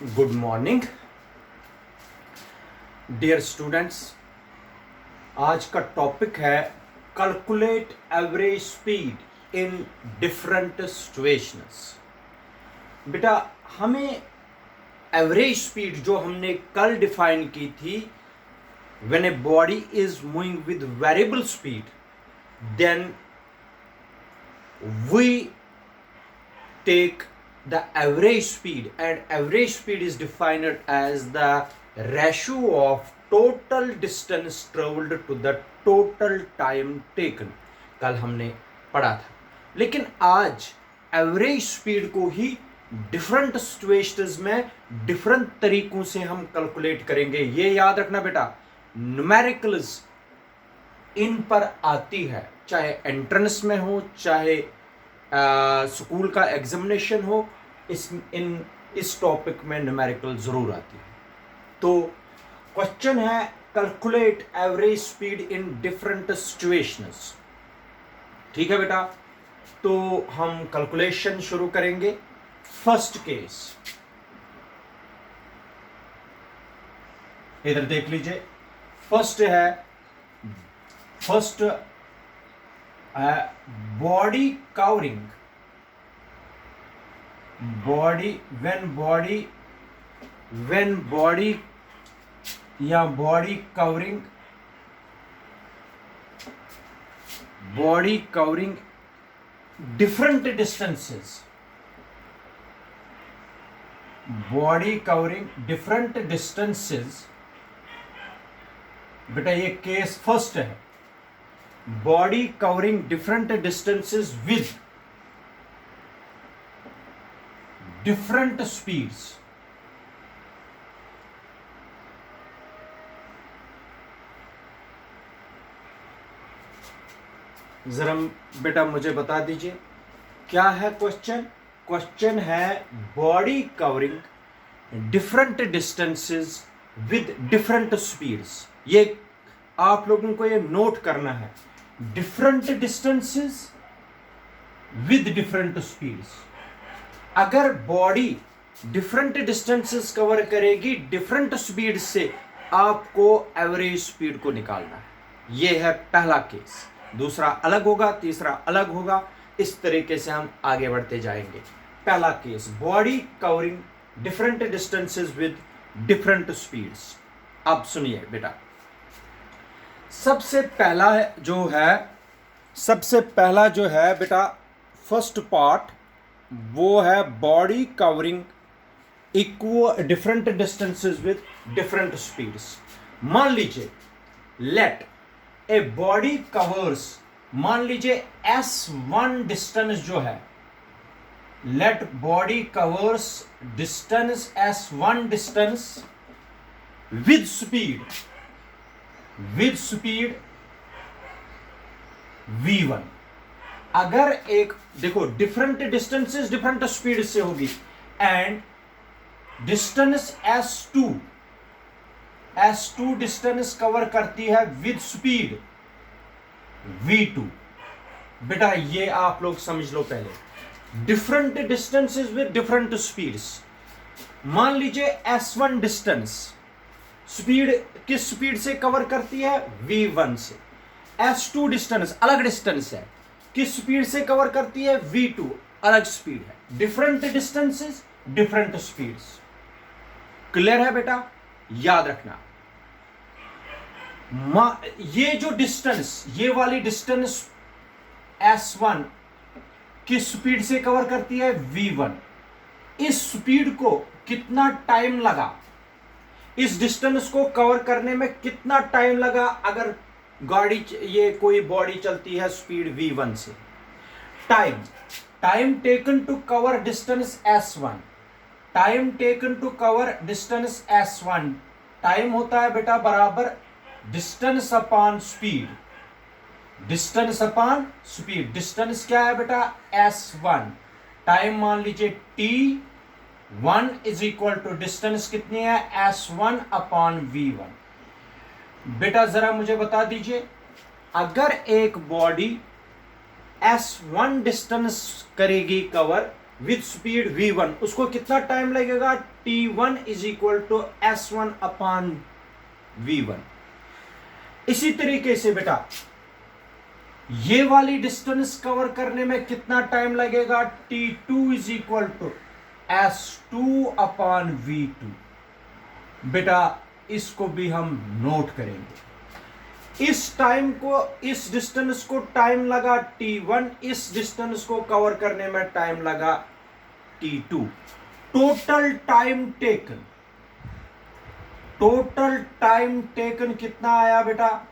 Good morning dear students. आज का topic है calculate average speed in different situations. बेटा, हमें एवरेज स्पीड जो हमने कल डिफाइन की थी, when a body is moving with variable speed, then we take the average speed, and average speed is defined as the ratio of total distance traveled to the total time taken। कल हमने पढ़ा था, लेकिन आज average speed को ही different situations में different तरीकों से हम कैलकुलेट करेंगे। ये याद रखना बेटा, न्यूमेरिकल्स इन पर आती है, चाहे एंट्रेंस में हो, चाहे स्कूल का एग्जामिनेशन हो, इस टॉपिक में न्यूमेरिकल जरूर आती है। तो क्वेश्चन है calculate average speed in different situations. ठीक है बेटा, तो हम कैलकुलेशन शुरू करेंगे। फर्स्ट केस इधर देख लीजिए। First body covering, when body या बॉडी कवरिंग डिफरेंट डिस्टेंसेस, बेटा ये केस फर्स्ट है। Body covering different distances with different speeds. जरा बेटा मुझे बता दीजिए क्या है क्वेश्चन। क्वेश्चन है body covering different distances with different speeds. ये आप लोगों को ये नोट करना है, different distances with different speeds. अगर बॉडी डिफरेंट डिस्टेंसेस कवर करेगी डिफरेंट स्पीड से, आपको एवरेज स्पीड को निकालना है। यह है पहला केस। दूसरा अलग होगा, तीसरा अलग होगा, इस तरीके से हम आगे बढ़ते जाएंगे। पहला case, body covering different distances with different speeds. अब सुनिए बेटा, सबसे पहला जो है बेटा, फर्स्ट पार्ट वो है body covering different distances with different speeds. मान लीजिए लेट ए बॉडी कवर्स, मान लीजिए S1 डिस्टेंस जो है, let body covers distance S1 distance with speed V1। अगर एक देखो डिफरेंट डिस्टेंसेस डिफरेंट स्पीड से होगी, and distance S2 distance cover करती है विद स्पीड V2। बेटा ये आप लोग समझ लो पहले, different distances with different speeds. मान लीजिए S1 डिस्टेंस स्पीड किस स्पीड से कवर करती है? V1 से। S2 डिस्टेंस अलग डिस्टेंस है, किस स्पीड से कवर करती है? V2 अलग स्पीड है। Different distances different speeds. Clear है बेटा? याद रखना, ये जो डिस्टेंस, ये वाली डिस्टेंस S1 किस स्पीड से कवर करती है? V1। इस स्पीड को कितना टाइम लगा, इस डिस्टेंस को कवर करने में कितना टाइम लगा? अगर ये कोई बॉडी चलती है स्पीड V1 से, time taken to cover distance S1, time होता है बेटा बराबर डिस्टेंस अपॉन स्पीड। डिस्टेंस क्या है बेटा? S1। टाइम मान लीजिए T1 is equal to distance कितनी है? S1 upon V1। बेटा जरा मुझे बता दीजिए, अगर एक बॉडी S1 डिस्टेंस करेगी कवर, विथ स्पीड v1, उसको कितना टाइम लगेगा, t1 is equal to s1 upon v1। इसी तरीके से बेटा ये वाली डिस्टेंस कवर करने में कितना टाइम लगेगा, t2 is equal to s2 upon v2। बेटा इसको भी हम नोट करेंगे। इस टाइम को, इस डिस्टेंस को टाइम लगा t1, इस डिस्टेंस को कवर करने में टाइम लगा t2। टोटल टाइम टेकन कितना आया बेटा,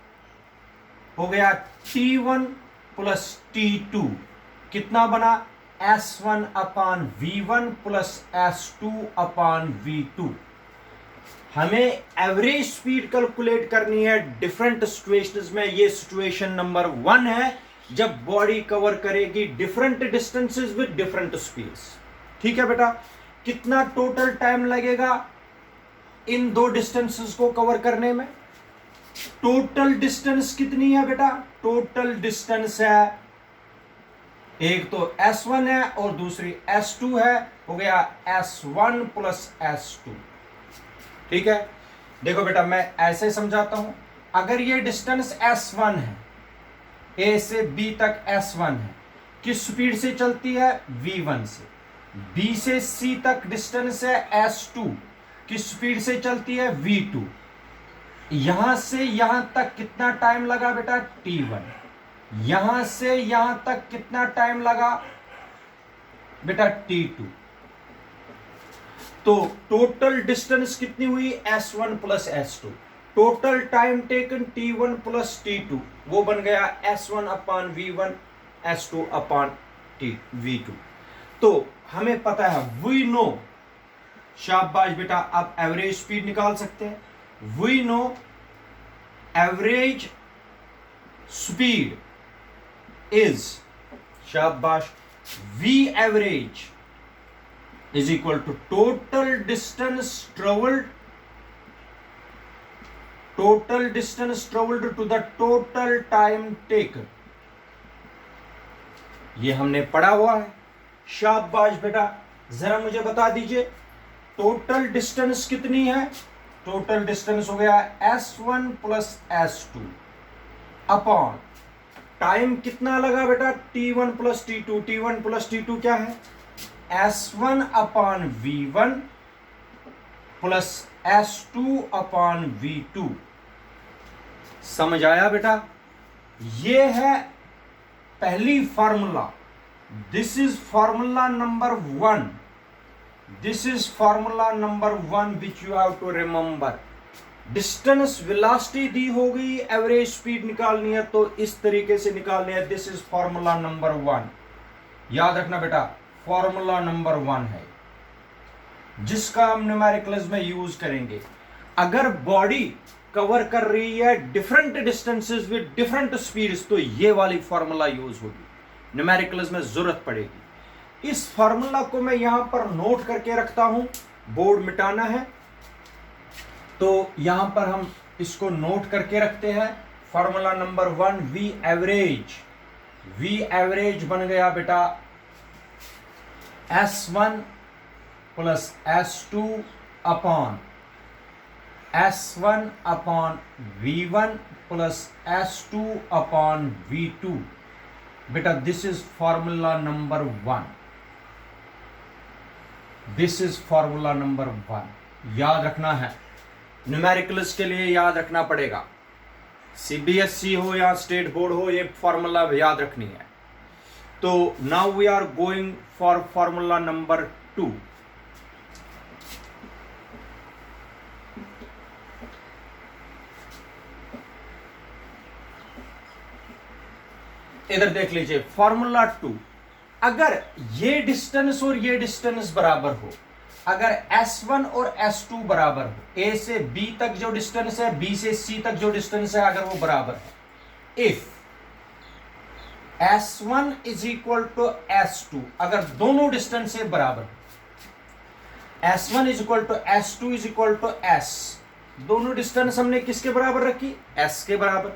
हो गया t1 प्लस t2, कितना बना, s1 upon v1 plus s2 upon v2। हमें एवरेज स्पीड कैलकुलेट करनी है डिफरेंट सिचुएशंस में। ये सिचुएशन नंबर 1 है, जब बॉडी कवर करेगी different distances with different speeds. ठीक है बेटा, कितना टोटल टाइम लगेगा इन दो डिस्टेंसेस को कवर करने में। टोटल डिस्टेंस कितनी है बेटा, टोटल डिस्टेंस है, एक तो s1 है और दूसरी s2 है, हो गया s1 प्लस s2। ठीक है, देखो बेटा मैं ऐसे समझाता हूं। अगर ये डिस्टेंस s1 है, a से b तक s1 है, किस स्पीड से चलती है, v1 से। b से c तक डिस्टेंस है s2, किस स्पीड से चलती है, v2। यहां से यहां तक कितना टाइम लगा बेटा, t1। यहां से यहां तक कितना टाइम लगा बेटा, t2। तो टोटल डिस्टेंस कितनी हुई, s1 plus s2। Total time taken t1 plus t2, वो बन गया s1 upon v1, s2 upon v2। तो हमें पता है, वी नो, शाबाश बेटा, आप एवरेज स्पीड निकाल सकते हैं। We know average speed is, शाबाश, v average is equal to total distance traveled to the total time taken। ये हमने पढ़ा हुआ है। शाबाश बेटा, जरा मुझे बता दीजिए टोटल डिस्टेंस कितनी है। टोटल डिस्टेंस हो गया s1 plus s2 upon time कितना लगा बेटा, t1 plus t2। t1 plus t2 क्या है, s1 upon v1 plus s2 upon v2। समझ आया बेटा, ये है पहली formula. This is formula number 1। This is formula number 1 which you have to remember. Distance velocity दी होगी, एवरेज स्पीड निकालनी है तो इस तरीके से निकालनी है। दिस इज फार्मूला नंबर 1, याद रखना बेटा, फॉर्मूला नंबर 1 है जिसका हम न्यूमेरिकल्स में यूज करेंगे। अगर बॉडी कवर कर रही है different distances with different speeds, तो ये वाली फॉर्मूला यूज होगी, न्यूमेरिकल्स में जरूरत पड़ेगी। इस फॉर्मूला को मैं यहां पर नोट करके रखता हूं, बोर्ड मिटाना है तो यहां पर हम इसको नोट करके रखते हैं। फॉर्मूला नंबर 1, वी एवरेज बन गया बेटा s1 plus s2 upon s1 upon v1 plus s2 upon v2। बेटा this is formula number 1। This is formula number 1, याद रखना है। न्यूमेरिकल्स के लिए याद रखना पड़ेगा, सीबीएसई हो या स्टेट बोर्ड हो, ये फॉर्मूला याद रखनी है। तो now we are going for formula number 2। इधर देख लीजिए फॉर्मूला 2। अगर ये डिस्टेंस और ये डिस्टेंस बराबर हो, अगर s1 और s2 बराबर हो, a से b तक जो डिस्टेंस है, b से c तक जो डिस्टेंस है, अगर वो बराबर है, if s1 is equal to s2, अगर दोनों डिस्टेंस से बराबर, s1 is equal to s2 is equal to s, दोनों डिस्टेंस हमने किसके बराबर रखी, s के बराबर,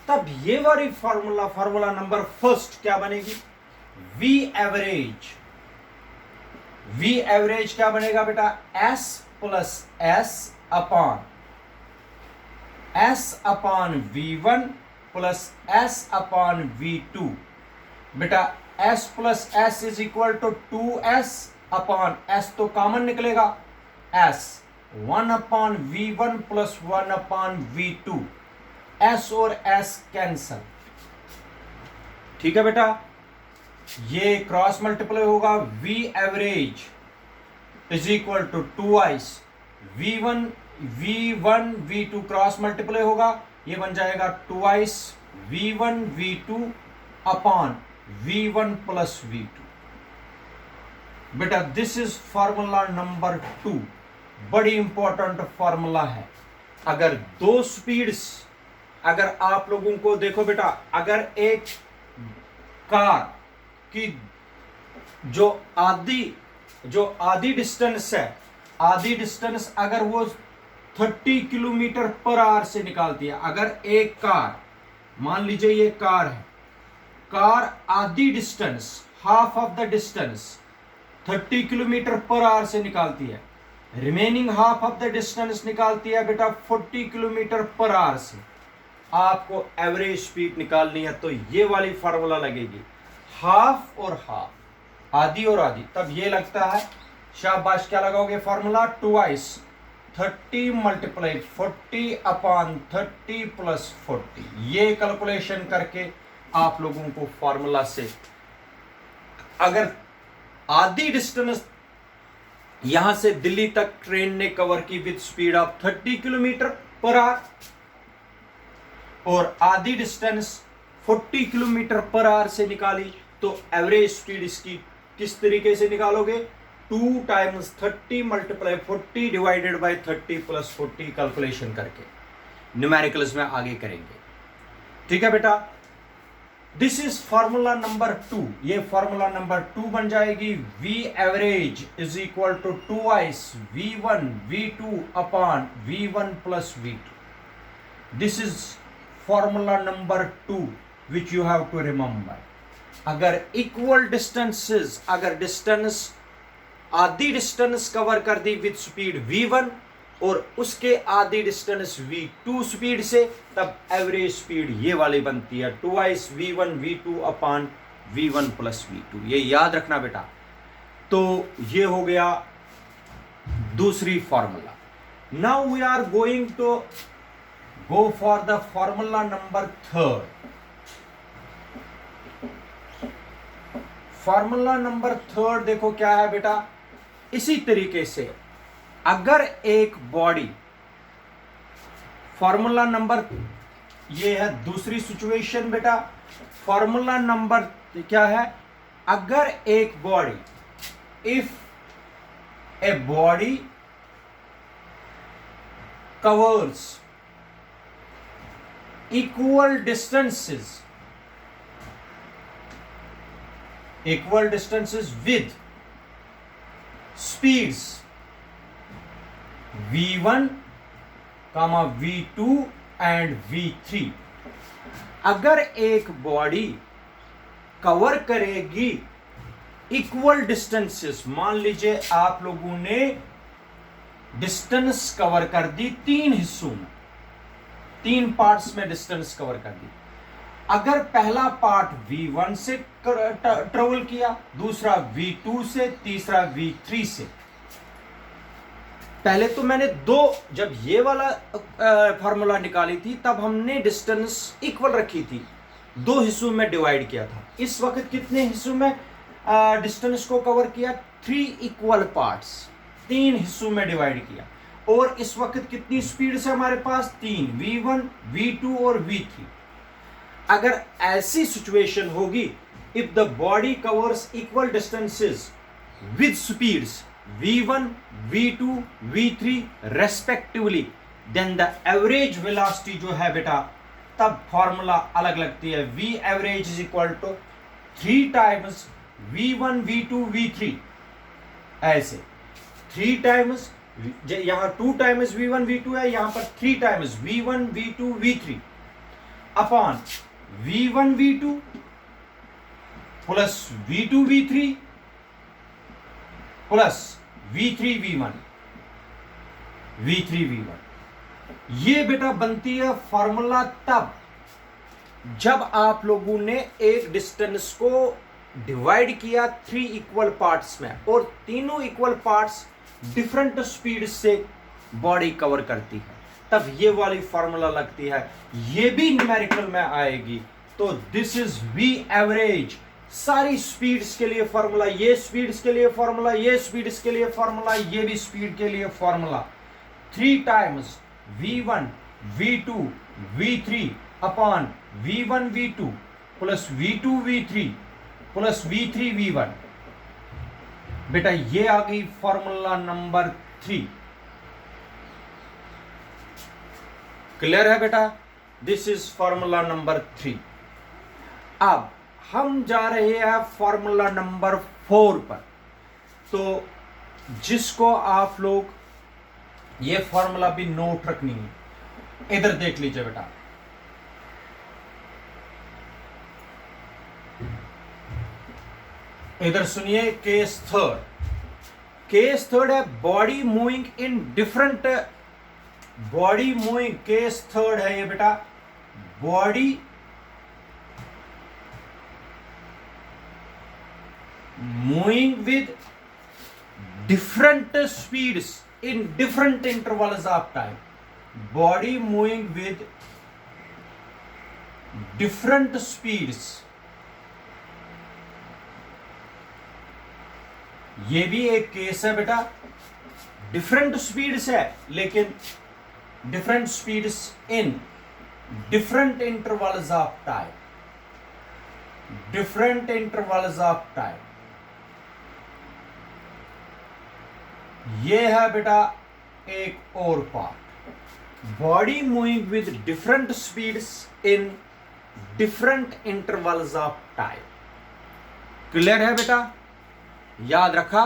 तब ये वाली फॉर्मूला, फॉर्मूला नंबर 1 क्या बनेगी, v वी एवरेज क्या बनेगा बेटा, s plus s upon v one plus s upon v two. बेटा s plus s is equal to 2s upon s तो कॉमन निकलेगा, s 1 upon v one plus 1 upon v two, s और s cancel. ठीक है बेटा, ये cross multiply होगा, v average is equal to 2i, v1 v2 cross multiply होगा, ये बन जाएगा 2i v1 v2 upon v1 plus v2। बेटा दिस इज फॉर्मूला नंबर 2, बड़ी इंपॉर्टेंट फॉर्मूला है। अगर दो स्पीड्स, अगर आप लोगों को देखो बेटा, अगर एक कार की जो आधी डिस्टेंस है, आधी डिस्टेंस अगर वो 30 किलोमीटर पर आवर से निकालती है, अगर एक कार, मान लीजिए ये कार है, कार आधी distance, half of the distance 30 kilometre per hour से निकालती है, remaining half of the distance निकालती है बेटा 40 किलोमीटर पर आवर से, आपको एवरेज स्पीड निकालनी है तो ये वाली फार्मूला लगेगी, हाफ और हाफ, आधी और आधी। तब ये लगता है, शाबाश, क्या लगाओगे formula, 2i 30 multiply 40 upon 30 plus 40। ये कैलकुलेशन करके आप लोगों को फार्मूला से, अगर आधी डिस्टेंस यहां से दिल्ली तक ट्रेन ने कवर की with speed of 30 kilometre per hour और आधी डिस्टेंस 40 किलोमीटर पर आवर से निकाली, तो एवरेज स्पीड इसकी किस तरीके से निकालोगे, 2 times 30 multiply 40 divided by 30 plus 40 calculation करके न्यूमेरिकल्स में आगे करेंगे। ठीक है बेटा, दिस इज फॉर्मूला नंबर 2। ये फॉर्मूला नंबर 2 बन जाएगी, V average is equal to 2i v1 v2 upon v1 plus v2। This is formula number 2 which you have to remember. अगर इक्वल डिस्टेंसेस, अगर डिस्टेंस आधी डिस्टेंस कवर कर दी with speed v1 और उसके आधी डिस्टेंस v2 स्पीड से, तब एवरेज स्पीड ये वाली बनती है 2i v1 v2 upon v1 plus v2। ये याद रखना बेटा। तो ये हो गया दूसरी formula. Now we are going to go for the formula number 3। Formula number 3 देखो क्या है बेटा, इसी तरीके से अगर एक बॉडी, फॉर्मूला नंबर, ये है दूसरी सिचुएशन बेटा। फॉर्मूला नंबर क्या है, अगर एक body, if a body covers equal distances with speeds v1, v2 and v3। अगर एक बॉडी कवर करेगी इक्वल डिस्टेंसेस, मान लीजिए आप लोगों ने डिस्टेंस कवर कर दी 3 हिस्सों में, 3 पार्ट्स में डिस्टेंस कवर कर दी। अगर पहला पार्ट v1 से ट्रेवल किया, दूसरा v2 से, तीसरा v3 से। पहले तो मैंने जब ये वाला फार्मूला निकाली थी तब हमने डिस्टेंस इक्वल रखी थी, 2 हिस्सों में डिवाइड किया था। इस वक्त कितने हिस्सों में डिस्टेंस को कवर किया, 3 इक्वल पार्ट्स, 3 हिस्सों में डिवाइड किया। और इस वक्त कितनी स्पीड से हमारे पास, 3, v1 v2 और v3। अगर ऐसी सिचुएशन होगी, if the body covers equal distances with speeds v1 v2 v3 respectively, then the average velocity जो है बेटा, तब फॉर्मूला अलग लगती है। v एवरेज is equal to 3 times v1 v2 v3, ऐसे 3 टाइम्स, यहां 2 टाइम्स v1 v2 है, यहां पर 3 times v1 v2 v3 upon v1 v2 plus v2 v3 plus v3v1 ये बेटा बनती है फॉर्मूला तब जब आप लोगों ने एक डिस्टेंस को डिवाइड किया 3 इक्वल पार्ट्स में और तीनों इक्वल पार्ट्स डिफरेंट स्पीड से बॉडी कवर करती है, तब ये वाली फॉर्मूला लगती है। ये भी न्यूमेरिकल में आएगी। तो दिस इज वी एवरेज, सारी स्पीड्स के लिए फॉर्मूला, ये स्पीड्स के लिए फॉर्मूला, ये स्पीड्स के लिए फॉर्मूला, ये भी स्पीड के लिए formula. 3 times v1 v2 v3 upon v1 v2 plus v2 v3 plus v3 v1। बेटा ये आ गई फॉर्मूला नंबर 3। क्लियर है बेटा? This is formula number 3। अब हम जा रहे हैं फॉर्मूला नंबर 4 पर। तो जिसको आप लोग ये फॉर्मूला भी नोट रखनी है, इधर देख लीजिए बेटा। इधर सुनिए, केस थर्ड है body moving in different, case third है ये बेटा, body moving with different speeds in different intervals of time, body moving with different speeds। ये भी एक केस है बेटा, डिफरेंट स्पीड्स है लेकिन different speeds in different intervals of time, different intervals of time. ये है बेटा एक और part, body moving with different speeds in different intervals of time. Clear है बेटा? याद रखा?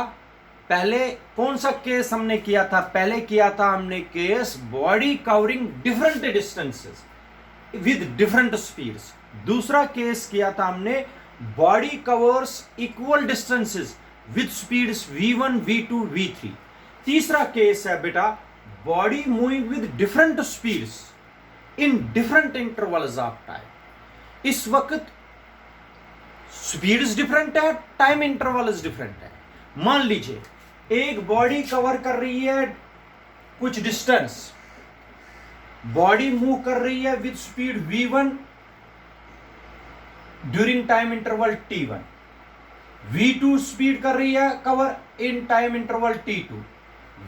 पहले कौन सा केस हमने किया था? पहले किया था हमने case body covering different distances with different speeds. दूसरा केस किया था हमने body covers equal distances with speeds v1 v2 v3। तीसरा केस है बेटा body moving with different speeds in different intervals of time. इस वक्त स्पीड्स डिफरेंट है, टाइम इंटरवल्स डिफरेंट है। मान लीजिए एक बॉडी कवर कर रही है कुछ डिस्टेंस, बॉडी मूव कर रही है with speed v1 during time interval t1, v2 speed कर रही है cover in time interval t2,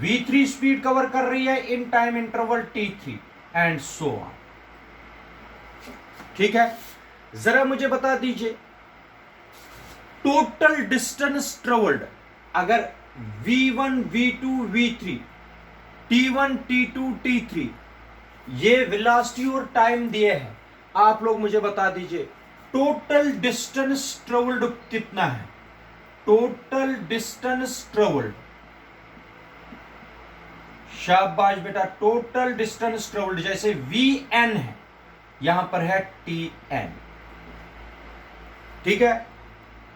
v3 speed cover कर रही है in time interval t3 and so on. ठीक है, जरा मुझे बता दीजिए टोटल डिस्टेंस ट्रेवल्ड, अगर v1 v2 v3 t1 t2 t3 ये वेलोसिटी और टाइम दिए हैं, आप लोग मुझे बता दीजिए टोटल डिस्टेंस ट्रेवल्ड कितना है? टोटल डिस्टेंस ट्रेवल्ड, शाबाश बेटा, टोटल डिस्टेंस ट्रेवल्ड जैसे vn है, यहां पर है tn। ठीक है,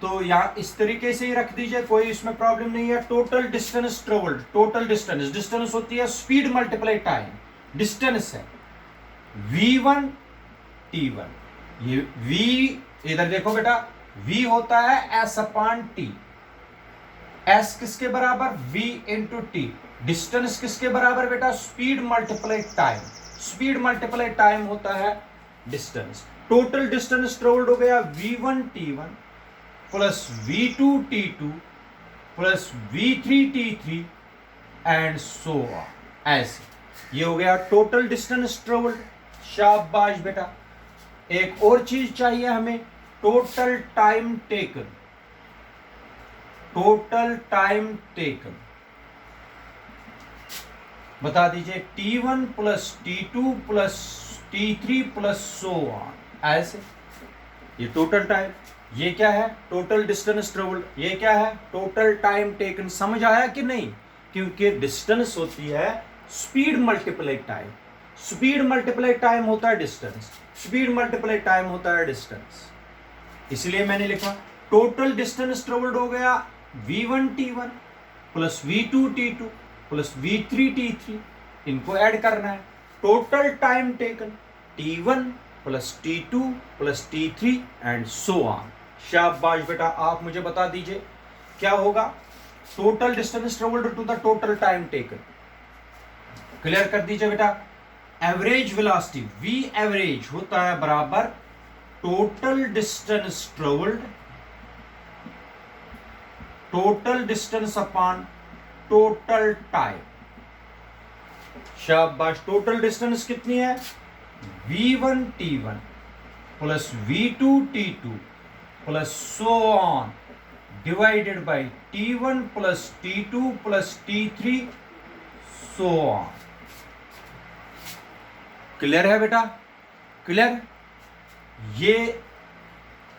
तो यहां इस तरीके से ही रख दीजिए, कोई इसमें प्रॉब्लम नहीं है। Total distance travelled, total distance होती है स्पीड मल्टीप्लाई टाइम, डिस्टेंस है v1 t1। ये v इधर देखो बेटा, v होता है s अपॉन t, s किसके बराबर? v into T. डिस्टेंस किसके बराबर बेटा? Speed multiply time, speed multiply time होता है डिस्टेंस। टोटल डिस्टेंस ट्रेवल्ड हो गया v1 t1 plus v2 t2 plus v3 t3 and so on, ऐसे ये हो गया टोटल डिस्टेंस ट्रेवल्ड। शाबाश बेटा। एक और चीज चाहिए हमें, total time taken, total time taken बता दीजिए t1 plus t2 plus t3 plus so on, ऐसे ये टोटल टाइम। ये क्या है? Total distance travelled. ये क्या है? Total time taken. समझ आया कि नहीं? क्योंकि डिस्टेंस होती है speed multiply time, speed multiply time होता है डिस्टेंस, स्पीड मल्टीप्लाई टाइम होता है डिस्टेंस, इसलिए मैंने लिखा टोटल डिस्टेंस ट्रेवल्ड हो गया v1 t1 plus V2T2 plus V3T3, इनको ऐड करना है। Total time taken T1 plus T2 plus T3 and so on. शाबाश बेटा, आप मुझे बता दीजिए क्या होगा? Total distance travelled to the total time taken. Clear कर दीजिए बेटा। एवरेज वेलोसिटी V एवरेज होता है बराबर total distance upon total time. शाबाश, टोटल डिस्टेंस कितनी है? V1T1 plus V2T2 plus so on divided by T1 plus T2 plus T3 so on. Clear है बेटा? क्लियर?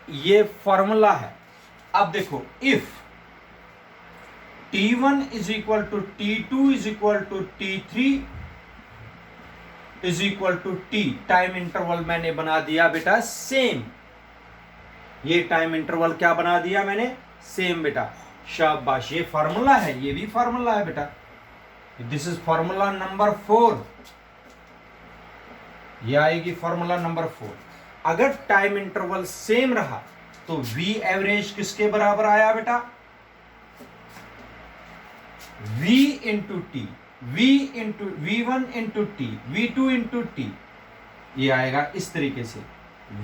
ये फॉर्मूला है। अब देखो, if T1 is equal to T2 is equal to T3 is equal to T, time interval मैंने बना दिया बेटा सेम। ये टाइम इंटरवल क्या बना दिया मैंने? सेम बेटा। शाबाश, ये फॉर्मूला है, ये भी फॉर्मूला है बेटा। This is formula number 4। ये आएगी फॉर्मूला नंबर 4। अगर टाइम इंटरवल सेम रहा तो V एवरेज किसके बराबर आया बेटा? V into T, V1 into T, V2 into T, ये आएगा इस तरीके से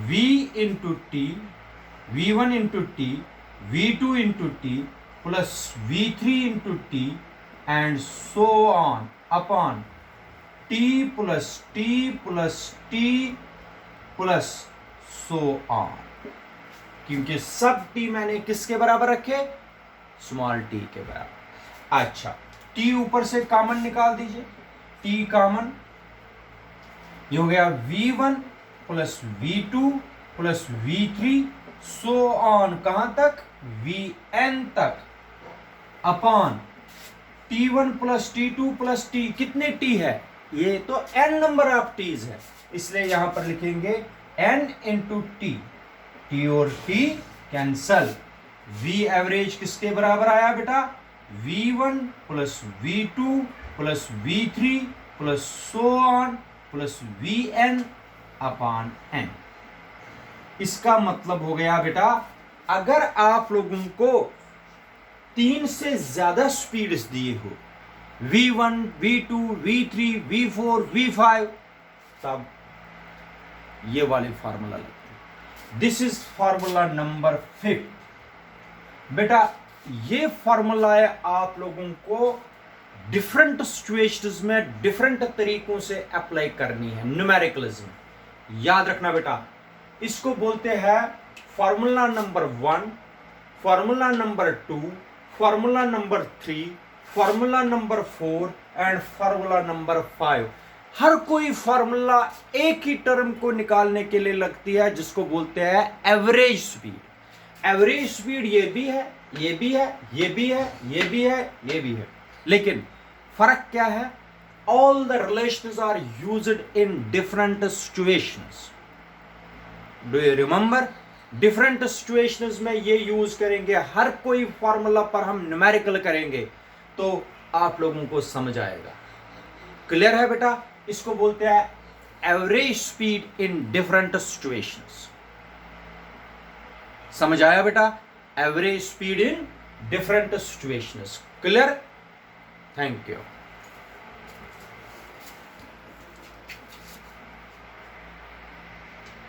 V into T, V1 into T, V2 into T plus V3 into T and so on upon T plus T plus T plus so on. क्योंकि सब T मैंने किसके बराबर रखे? स्मॉल t के बराबर। अच्छा, T ऊपर से कॉमन निकाल दीजिए, T कॉमन, ये हो गया V1 plus V2 plus V3 so on कहां तक? Vn तक upon T1 plus T2 plus T। कितने T है? ये तो n नंबर ऑफ T's है, इसलिए यहां पर लिखेंगे n इंटू टी। T और T कैंसल। V एवरेज किसके बराबर आया बेटा? V1 plus V2 plus V3 plus so on plus Vn upon n। इसका मतलब हो गया बेटा, अगर आप लोगों को 3 से ज्यादा स्पीड्स दिए हो, V1, V2, V3, V4, V5, तब ये वाले फार्मूला लगते हैं। This is formula number 5। बेटा ये फार्मूला है, आप लोगों को डिफरेंट सिचुएशंस में डिफरेंट तरीकों से अप्लाई करनी है। न्यूमेरिकलिज्म याद रखना बेटा, इसको बोलते हैं formula number 1, formula number 2, formula number 3, formula number 4 and formula number 5। हर कोई फार्मूला एक ही टर्म को निकालने के लिए लगती है, जिसको बोलते हैं एवरेज स्पीड। एवरेज स्पीड ये भी है, ये भी है, ये भी है, ये भी है, ये भी है, लेकिन फर्क क्या है? All the relations are used in different situations. Do you remember? Different situations में ये यूज करेंगे। हर कोई फार्मूला पर हम न्यूमेरिकल करेंगे तो आप लोगों को समझ आएगा। क्लियर है बेटा? इसको बोलते हैं average speed in different situations. समझ आया बेटा? Average speed in different situations. Clear? Thank you.